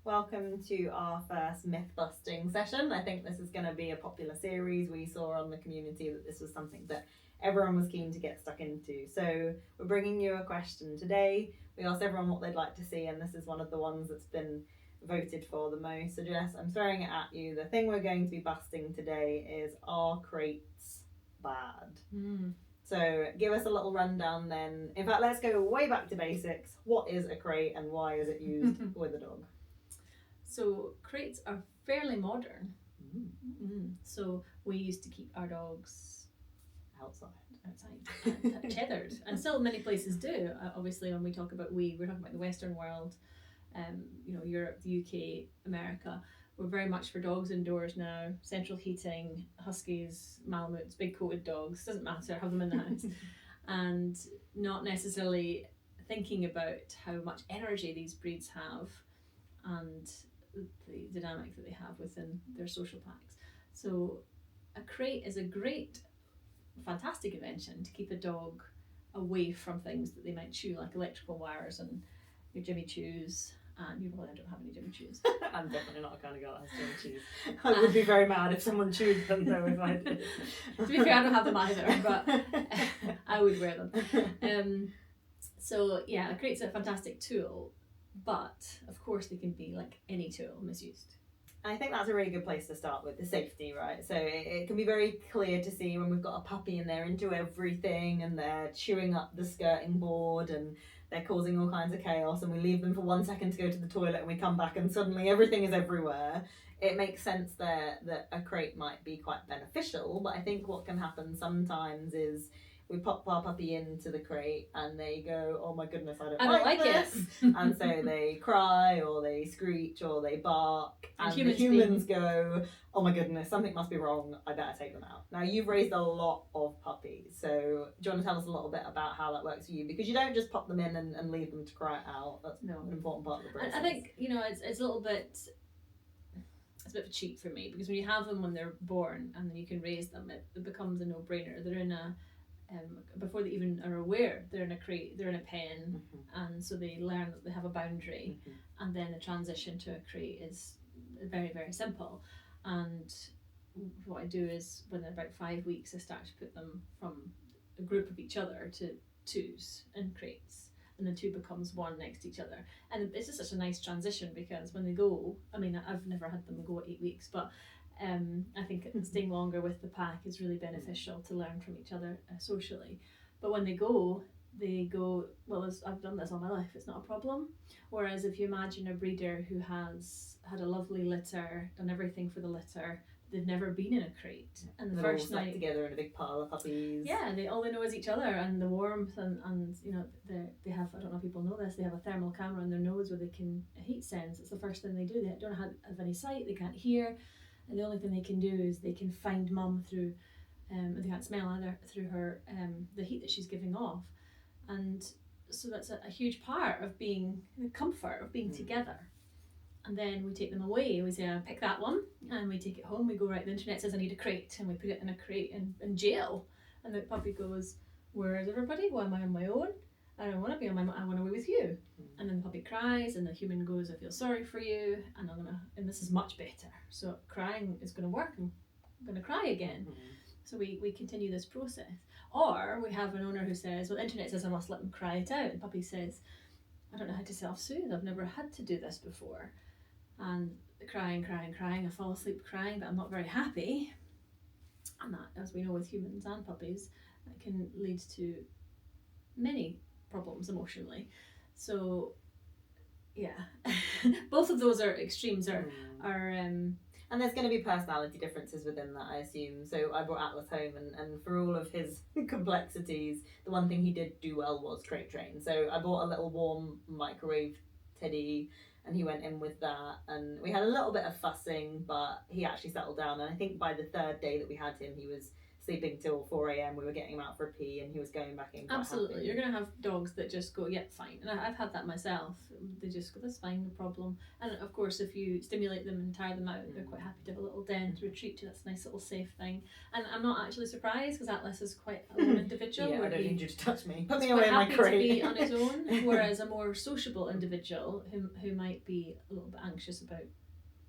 welcome to our first myth busting session. I think this is going to be a popular series. We saw on the community that this was something that everyone was keen to get stuck into. So we're bringing you a question today. We asked everyone what they'd like to see, and this is one of the ones that's been voted for the most. So Jess, I'm throwing it at you. The thing we're going to be busting today is, are crates bad? So give us a little rundown then. In fact, let's go way back to basics. What is a crate and why is it used with a dog? So crates are fairly modern. So we used to keep our dogs outside, tethered, and still many places do. Obviously, when we talk about we're talking about the Western world, Europe, the UK, America. We're very much for dogs indoors now. Central heating, huskies, malamutes, big coated dogs, doesn't matter, have them in the house. And not necessarily thinking about how much energy these breeds have and the dynamic that they have within their social packs. So a crate is a great, fantastic invention to keep a dog away from things that they might chew, like electrical wires and your Jimmy Choos. And you probably don't have any Jimmy Choos. I'm definitely not the kind of girl that has Jimmy Choos. I would be very mad if someone chewed them though if I did. To be fair, I don't have them either, but I would wear them. So yeah, a crate's a fantastic tool, but of course they can be like any tool, misused. I think that's a really good place to start with the safety, right? So it can be very clear to see when we've got a puppy and they're into everything and they're chewing up the skirting board and they're causing all kinds of chaos, and we leave them for 1 second to go to the toilet and we come back and suddenly everything is everywhere. It makes sense there that a crate might be quite beneficial, but I think what can happen sometimes is we pop our puppy into the crate and they go, oh my goodness, I don't like this. And so they cry or they screech or they bark, and the humans go, oh my goodness, something must be wrong, I better take them out. Now you've raised a lot of puppies, so do you want to tell us a little bit about how that works for you? Because you don't just pop them in and leave them to cry it out. That's an important part of the process. I think, it's a little bit, it's a bit of a cheat for me, because when you have them when they're born and then you can raise them, it becomes a no-brainer. They're in a before they even are aware they're in a crate, they're in a pen, and so they learn that they have a boundary, and then the transition to a crate is very, very simple. And what I do is when they're about 5 weeks, I start to put them from a group of each other to twos in crates, and the two becomes one next to each other. And this is such a nice transition, because when they go, I've never had them go at 8 weeks, but I think staying longer with the pack is really beneficial to learn from each other socially. But when they go, well, I've done this all my life, it's not a problem. Whereas if you imagine a breeder who has had a lovely litter, done everything for the litter, they've never been in a crate, and the first night together in a big pile of puppies. Yeah, and all they know is each other and the warmth, and they have, I don't know if people know this, they have a thermal camera in their nose where they can heat sense. It's the first thing they do. They don't have any sight, they can't hear. And the only thing they can do is they can find mum through, they can't smell either, through her, the heat that she's giving off. And so that's a huge part of being, the comfort of being together. And then we take them away, we say, pick that one, and we take it home, we go, right, the internet says I need a crate, and we put it in a crate in jail. And the puppy goes, where is everybody? Why am I on my own? I don't want to be on my own, I want to be with you. And then the puppy cries, and the human goes, I feel sorry for you, and this is much better. So crying is going to work, and I'm going to cry again. So we continue this process. Or we have an owner who says, well, the internet says I must let them cry it out. And the puppy says, I don't know how to self-soothe. I've never had to do this before. And crying, I fall asleep crying, but I'm not very happy. And that, as we know with humans and puppies, that can lead to many problems emotionally. So yeah, both of those are extremes are and there's going to be personality differences within that, I assume. So I brought Atlas home, and for all of his complexities, the one thing he did do well was crate train. So I bought a little warm microwave teddy, and he went in with that, and we had a little bit of fussing, but he actually settled down. And I think by the third day that we had him, he was sleeping till 4 a.m. We were getting him out for a pee, and he was going back in quite Absolutely, happy. you're going to have dogs that just go, yep, fine. And I've had that myself. They just go, that's fine, no problem. And of course, if you stimulate them and tire them out, they're quite happy to have a little den to retreat to. That's a nice little safe thing. And I'm not actually surprised, because Atlas is quite a lone individual. Yeah, I don't need you to touch me. Put me He's away quite in my happy crate. to be on his own, whereas a more sociable individual who might be a little bit anxious about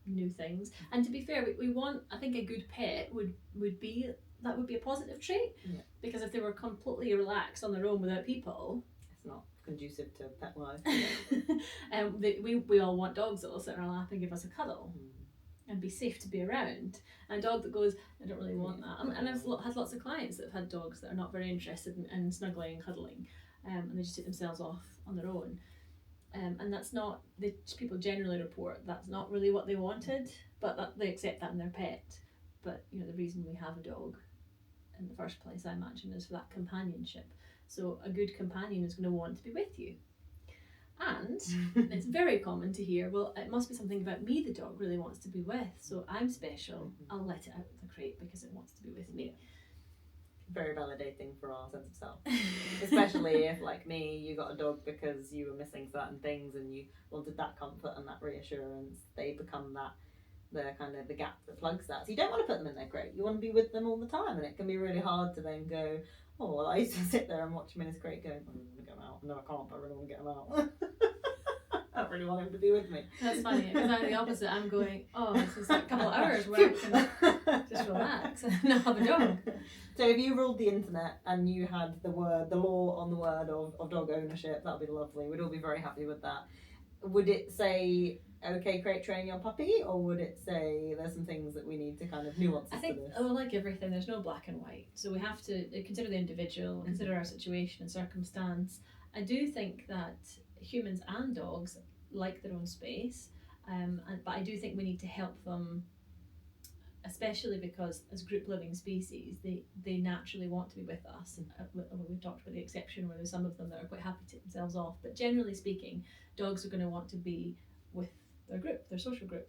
new things. And to be fair, we want, I think a good pet would be a positive trait, because if they were completely relaxed on their own without people, it's not conducive to pet life. we all want dogs that will sit in our lap and give us a cuddle and be safe to be around. And a dog that goes, I don't really want that. And I've had lots of clients that have had dogs that are not very interested in snuggling and cuddling, and they just take themselves off on their own. And that's not, people generally report that's not really what they wanted, but that they accept that in their pet. But the reason we have a dog in the first place, I imagine, is for that companionship. So a good companion is going to want to be with you. And it's very common to hear, well, it must be something about me the dog really wants to be with, so I'm special, I'll let it out of the crate because it wants to be with me. Very validating for our sense of self. Especially if, like me, you got a dog because you were missing certain things and you wanted that comfort and that reassurance. They become the gap that plugs that. So you don't want to put them in their crate. You want to be with them all the time, and it can be really hard to then go, oh, well, I used to sit there and watch him in his crate going, I really want to get him out. No, I can't, but I really want to get him out. I don't really want him to be with me. That's funny, because I'm the opposite. I'm going, oh, this is like a couple of hours where I can just relax and not have a dog. So if you ruled the internet and you had the law on the word of dog ownership, that would be lovely. We'd all be very happy with that. Would it say, okay, crate train your puppy, or would it say there's some things that we need to kind of nuances I think, to this? like everything, there's no black and white. So we have to consider the individual, consider our situation and circumstance. I do think that humans and dogs like their own space, but I do think we need to help them, especially because as group living species, they naturally want to be with us. We've talked about the exception where there's some of them that are quite happy to take themselves off, but generally speaking, dogs are going to want to be with their group, their social group,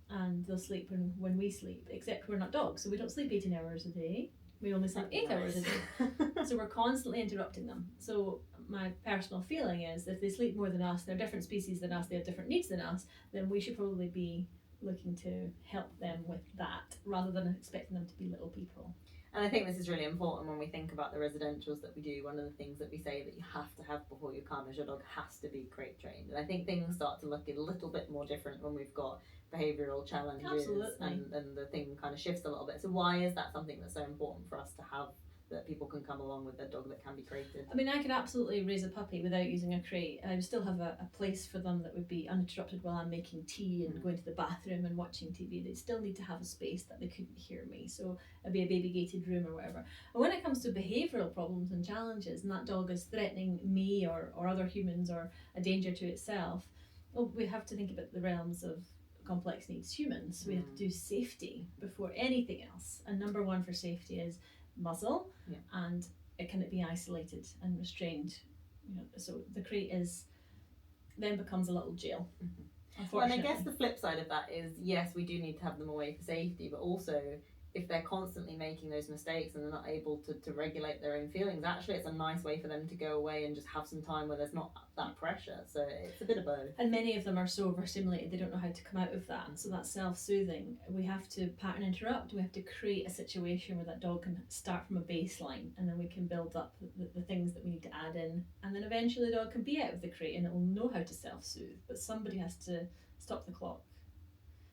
and they'll sleep when we sleep, except we're not dogs, so we don't sleep 18 hours a day. We only sleep 8 hours a day. So we're constantly interrupting them. So my personal feeling is if they sleep more than us, they're different species than us, they have different needs than us, then we should probably be looking to help them with that rather than expecting them to be little people. And I think this is really important when we think about the residentials that we do. One of the things that we say that you have to have before you come is your dog has to be crate trained. And I think things start to look a little bit more different when we've got behavioural challenges. Absolutely. And the thing kind of shifts a little bit. So why is that something that's so important for us to have, that people can come along with their dog that can be crated? I mean, I could absolutely raise a puppy without using a crate. I would still have a place for them that would be uninterrupted while I'm making tea and going to the bathroom and watching TV. They'd still need to have a space that they couldn't hear me, so it'd be a baby gated room or whatever. And when it comes to behavioural problems and challenges, and that dog is threatening me or other humans or a danger to itself, well, we have to think about the realms of complex needs humans. We have to do safety before anything else. And number one for safety is muzzle, and it can be isolated and restrained. So the crate then becomes a little jail. Well, and I guess the flip side of that is, yes, we do need to have them away for safety, but also if they're constantly making those mistakes and they're not able to regulate their own feelings, actually it's a nice way for them to go away and just have some time where there's not that pressure. So it's a bit of both. And many of them are so overstimulated they don't know how to come out of that. So that's self-soothing. We have to pattern interrupt. We have to create a situation where that dog can start from a baseline, and then we can build up the things that we need to add in, and then eventually the dog can be out of the crate and it will know how to self-soothe. But somebody has to stop the clock,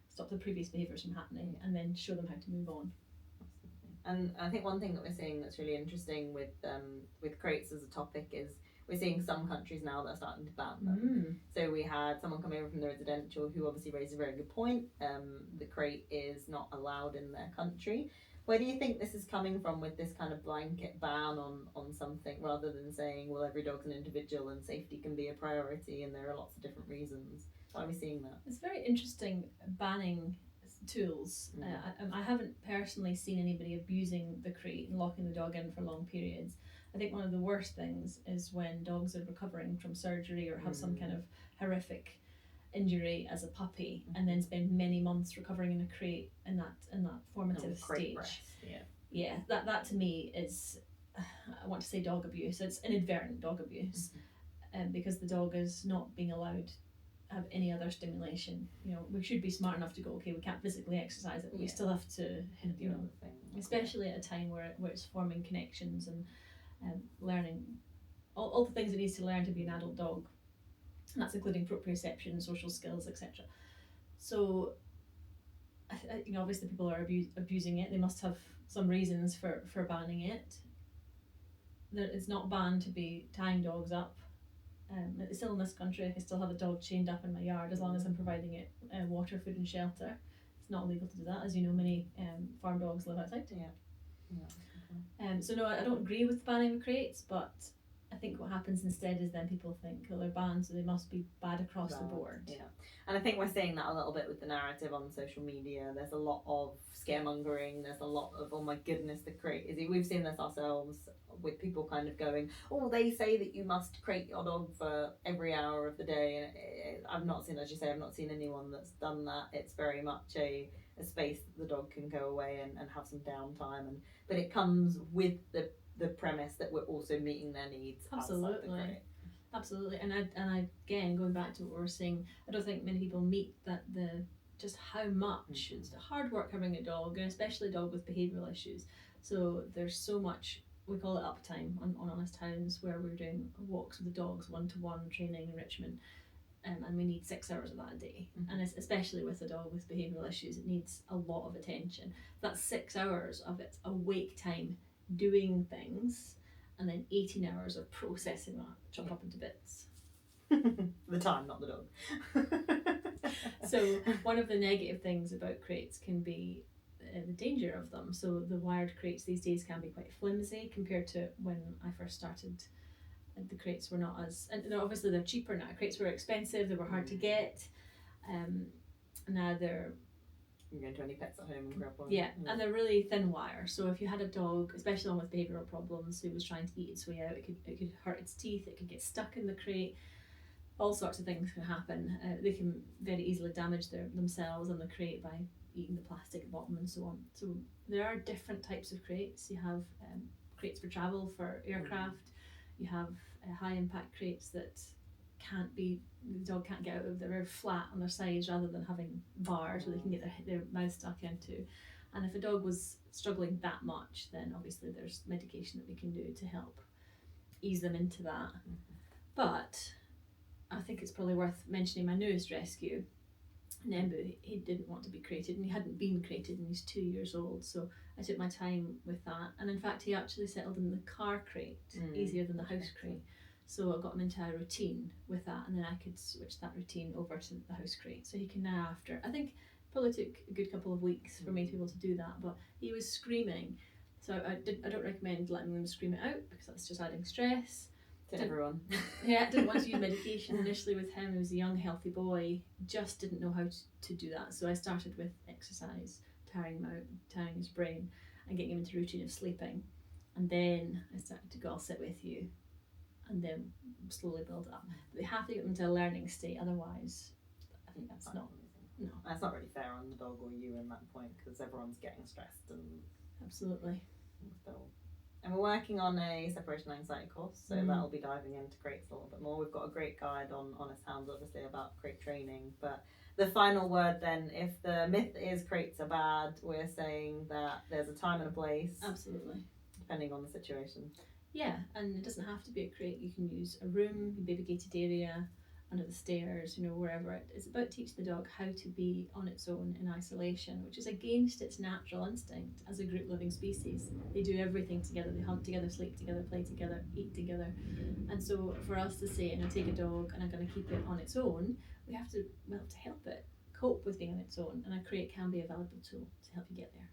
stop the previous behaviours from happening, and then show them how to move on. And I think one thing that we're seeing that's really interesting with crates as a topic is we're seeing some countries now that are starting to ban them. So we had someone come over from the residential who obviously raised a very good point. The crate is not allowed in their country. Where do you think this is coming from with this kind of blanket ban on something, rather than saying, well, every dog's an individual and safety can be a priority and there are lots of different reasons? Why are we seeing that? It's very interesting banning tools. I haven't personally seen anybody abusing the crate and locking the dog in for long periods. I think one of the worst things is when dogs are recovering from surgery or have some kind of horrific injury as a puppy and then spend many months recovering in a crate in that formative stage. Yeah, that to me is, I want to say dog abuse. It's inadvertent dog abuse, because the dog is not being allowed to have any other stimulation. You know, we should be smart enough to go, okay, we can't physically exercise it, but we still have to, you know, especially at a time where it's forming connections and learning all the things it needs to learn to be an adult dog, and that's including proprioception, social skills, etc. So, you know, obviously people are abusing it. They must have some reasons for banning it. It's not banned to be tying dogs up. It's still in this country. I can still have a dog chained up in my yard as long as I'm providing it water, food, and shelter. It's not illegal to do that, as you know. Many farm dogs live outside. So no, I don't agree with banning the crates, but I think what happens instead is then people think, oh, they're banned, so they must be bad across the board. Yeah, and I think we're seeing that a little bit with the narrative on social media. There's a lot of scaremongering. There's a lot of, oh my goodness, the crate is. We've seen this ourselves with people kind of going, oh, they say that you must crate your dog for every hour of the day, and I've not seen, as you say, I've not seen anyone that's done that. It's very much a space that the dog can go away and have some downtime, but it comes with the premise that we're also meeting their needs. Absolutely. Absolutely. And I again, going back to what we were saying, I don't think many people meet that the just how much it's hard work having a dog, and especially a dog with behavioural issues. So there's so much, we call it uptime on Honest Hounds, where we're doing walks with the dogs, one-to-one training, enrichment, and we need 6 hours of that a day. And especially with a dog with behavioural issues, it needs a lot of attention. That's 6 hours of its awake time doing things, and then 18 hours of processing that, chopped up into bits. The time, not the dog. So one of the negative things about crates can be the danger of them. So the wired crates these days can be quite flimsy compared to when I first started. The crates were not as, and obviously they're cheaper now. Crates were expensive, they were hard to get. Now they're, you can go to any pets at home and grab one. Yeah, and they're really thin wire. So if you had a dog, especially one with behavioural problems, who was trying to eat its way out, it could hurt its teeth, it could get stuck in the crate. All sorts of things can happen. They can very easily damage themselves and the crate by eating the plastic bottom and so on. So there are different types of crates. You have crates for travel, for aircraft. You have high impact crates that the dog can't get out of. They're very flat on their sides rather than having bars where they can get their mouth stuck into. And if a dog was struggling that much, then obviously there's medication that we can do to help ease them into that. But I think it's probably worth mentioning my newest rescue, Nembu. He didn't want to be crated, and he hadn't been crated, and he's 2 years old, so I took my time with that. And in fact, he actually settled in the car crate easier than the house crate. So I got him into a routine with that, and then I could switch that routine over to the house crate. So he can now, after, I think probably took a good couple of weeks for me to be able to do that, but he was screaming. So I don't recommend letting them scream it out, because that's just adding stress. To everyone. Yeah, didn't want to use medication initially with him. He was a young, healthy boy, just didn't know how to do that. So I started with exercise, tiring him out, tiring his brain, and getting him into a routine of sleeping. And then I started to go, I'll sit with you, and then slowly build up. But they have to get them to a learning state, otherwise I think that's not really fair on the dog or you in that point, because everyone's getting stressed and absolutely. And we're working on a separation anxiety course, so that'll be diving into crates a little bit more. We've got a great guide on Honest Hounds, obviously, about crate training. But the final word then, if the myth is crates are bad, we're saying that there's a time and a place. Absolutely. Depending on the situation. Yeah, and it doesn't have to be a crate. You can use a room, a baby gated area, under the stairs, wherever. It's about teaching the dog how to be on its own in isolation, which is against its natural instinct as a group living species. They do everything together. They hunt together, sleep together, play together, eat together. And so for us to say, take a dog and I'm going to keep it on its own, we have to help it cope with being on its own. And a crate can be a valuable tool to help you get there.